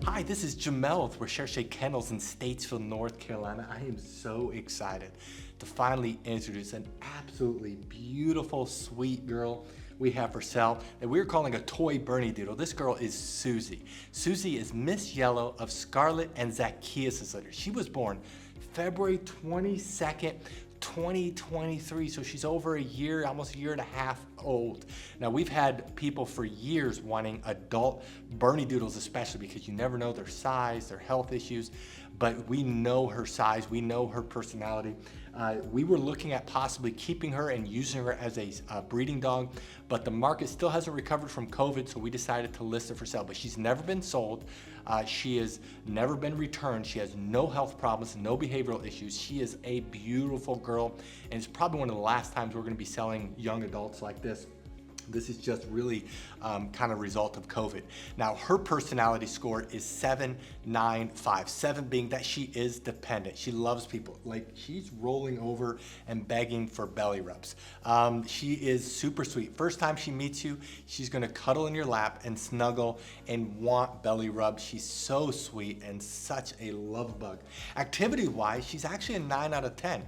Hi, this is Jamel with Recherche Kennels in Statesville, North Carolina. I am so excited to finally introduce an absolutely beautiful, sweet girl we have for sale that we're calling a toy Bernedoodle. This girl is Susie. Susie is Miss Yellow of Scarlett and Zacchaeus' litter. She was born February 22nd, 2023, so she's over a year, almost a year and a half old. Now, we've had people for years wanting adult Bernedoodles, especially because you never know their size, their health issues, but we know her size, we know her personality. We were looking at possibly keeping her and using her as a breeding dog, but the market still hasn't recovered from COVID, so we decided to list her for sale. But she's never been sold. She has never been returned. She has no health problems, no behavioral issues. She is a beautiful girl, and it's probably one of the last times we're going to be selling young adults like this. This is just really kind of result of COVID. Now, her personality score is 795. 7 being that she is dependent. She loves people. Like, she's rolling over and begging for belly rubs. She is super sweet. First time she meets you, she's gonna cuddle in your lap and snuggle and want belly rubs. She's so sweet and such a love bug. Activity-wise, she's actually a 9 out of 10.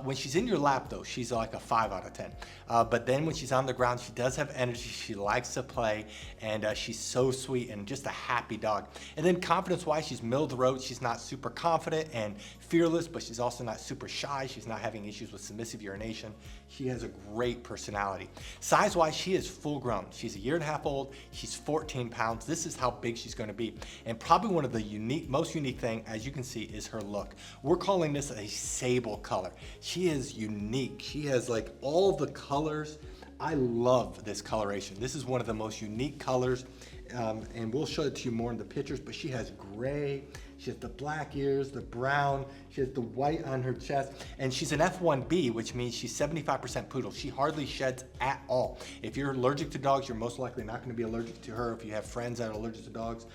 When she's in your lap, though, she's like a 5 out of 10. But then when she's on the ground, she does have energy. She likes to play, and she's so sweet and just a happy dog. And then confidence-wise, she's middle of the road. She's not super confident and fearless, but she's also not super shy. She's not having issues with submissive urination. She has a great personality. Size-wise, she is full grown. She's a year and a half old. She's 14 pounds. This is how big she's going to be. And probably one of the most unique thing, as you can see, is her look. We're calling this a sable color. She is unique. She has like all the colors. I love this coloration. This is one of the most unique colors, and we'll show it to you more in the pictures, but she has gray, she has the black ears, the brown, she has the white on her chest, and she's an F1b, which means she's 75% poodle. She hardly sheds at all. If you're allergic to dogs, you're most likely not gonna be allergic to her. If you have friends that are allergic to dogs,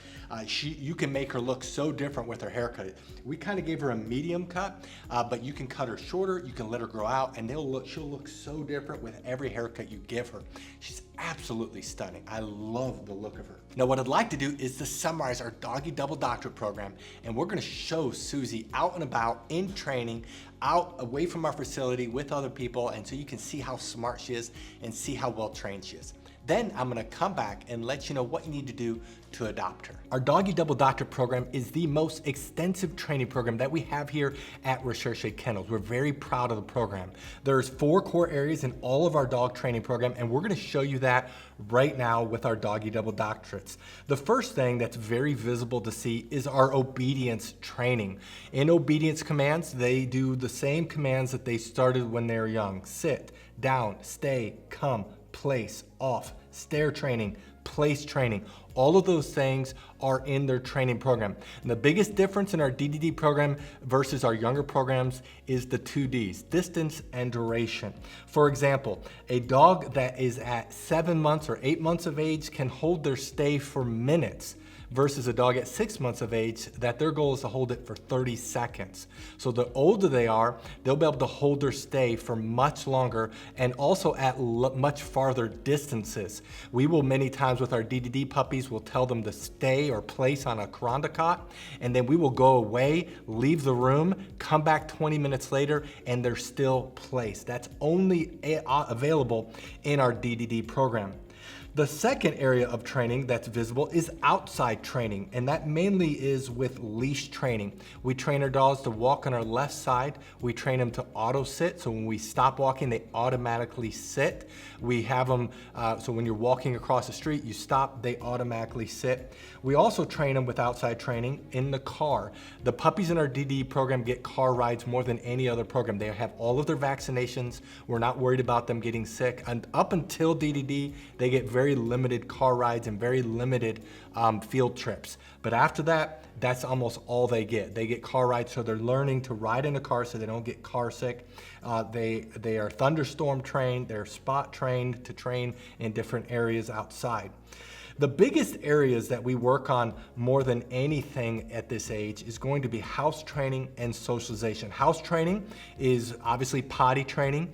you can make her look so different with her haircut. We kind of gave her a medium cut, but you can cut her shorter, you can let her grow out, and she'll look so different with every haircut you give her. She's absolutely stunning. I love the look of her. Now, what I'd like to do is to summarize our Doggy Double Doctorate program, and we're gonna show Susie out and about in training, out away from our facility with other people, and so you can see how smart she is and see how well trained she is. Then I'm gonna come back and let you know what you need to do to adopt her. Our Doggy Double Doctorate program is the most extensive training program that we have here at Recherche Kennels. We're very proud of the program. There's 4 core areas in all of our dog training program, and we're gonna show you that right now with our Doggy Double Doctorates. The first thing that's very visible to see is our obedience training. In obedience commands, they do the same commands that they started when they were young. Sit, down, stay, come, place, off, stare training, place training. All of those things are in their training program. And the biggest difference in our DDD program versus our younger programs is the 2 Ds, distance and duration. For example, a dog that is at 7 months or 8 months of age can hold their stay for minutes, versus a dog at 6 months of age that their goal is to hold it for 30 seconds. So the older they are, they'll be able to hold their stay for much longer and also at much farther distances. We will many times with our DDD puppies, we'll tell them to stay or place on a Kuranda cot, and then we will go away, leave the room, come back 20 minutes later, and they're still placed. That's only available in our DDD program. The second area of training that's visible is outside training, and that mainly is with leash training. We train our dogs to walk on our left side. We train them to auto sit, so when we stop walking, they automatically sit. We have them, so when you're walking across the street, you stop, they automatically sit. We also train them with outside training in the car. The puppies in our DD program get car rides more than any other program. They have all of their vaccinations. We're not worried about them getting sick. And up until DDD, they get very limited car rides and very limited field trips. But after that, that's almost all they get. They get car rides, so they're learning to ride in a car so they don't get car sick. They are thunderstorm trained, they're spot trained to train in different areas outside. The biggest areas that we work on more than anything at this age is going to be house training and socialization. House training is obviously potty training,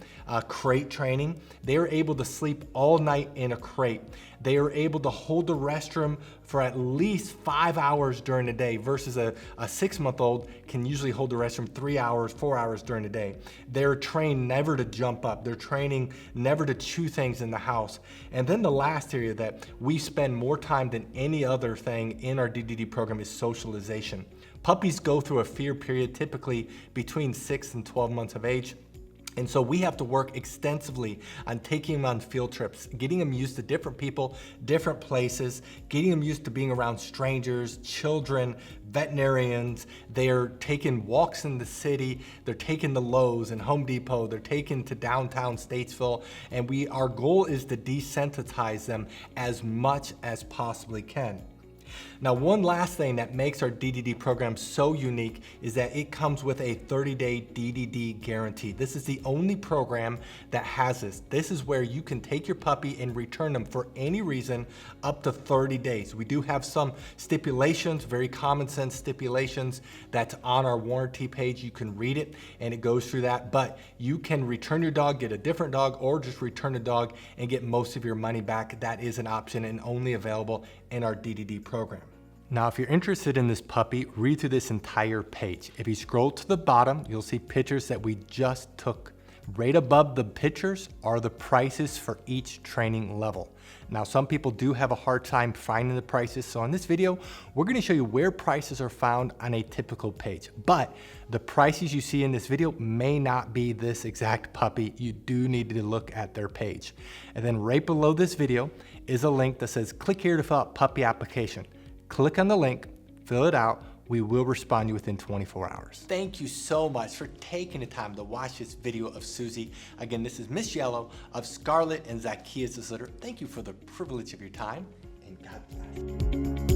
crate training. They are able to sleep all night in a crate. They are able to hold the restroom for at least 5 hours during the day versus a 6-month-old can usually hold the restroom 3 hours, 4 hours during the day. They're trained never to jump up. They're training never to chew things in the house. And then the last area that we spend more time than any other thing in our DDD program is socialization. Puppies go through a fear period typically between 6 and 12 months of age. And so we have to work extensively on taking them on field trips, getting them used to different people, different places, getting them used to being around strangers, children, veterinarians. They're taking walks in the city. They're taking the Lowe's and Home Depot. They're taken to downtown Statesville. And our goal is to desensitize them as much as possibly can. Now, one last thing that makes our DDD program so unique is that it comes with a 30-day DDD guarantee. This is the only program that has this. This is where you can take your puppy and return them for any reason up to 30 days. We do have some stipulations, very common sense stipulations that's on our warranty page. You can read it and it goes through that, but you can return your dog, get a different dog, or just return a dog and get most of your money back. That is an option and only available in our DDD program. Now, if you're interested in this puppy, read through this entire page. If you scroll to the bottom, you'll see pictures that we just took. Right above the pictures are the prices for each training level. Now, some people do have a hard time finding the prices, so in this video, we're going to show you where prices are found on a typical page. But the prices you see in this video may not be this exact puppy. You do need to look at their page. And then right below this video is a link that says, click here to fill out puppy application. Click on the link, fill it out. We will respond to you within 24 hours. Thank you so much for taking the time to watch this video of Susie. Again, this is Miss Yellow of Scarlett and Zacchaeus' litter. Thank you for the privilege of your time, and God bless.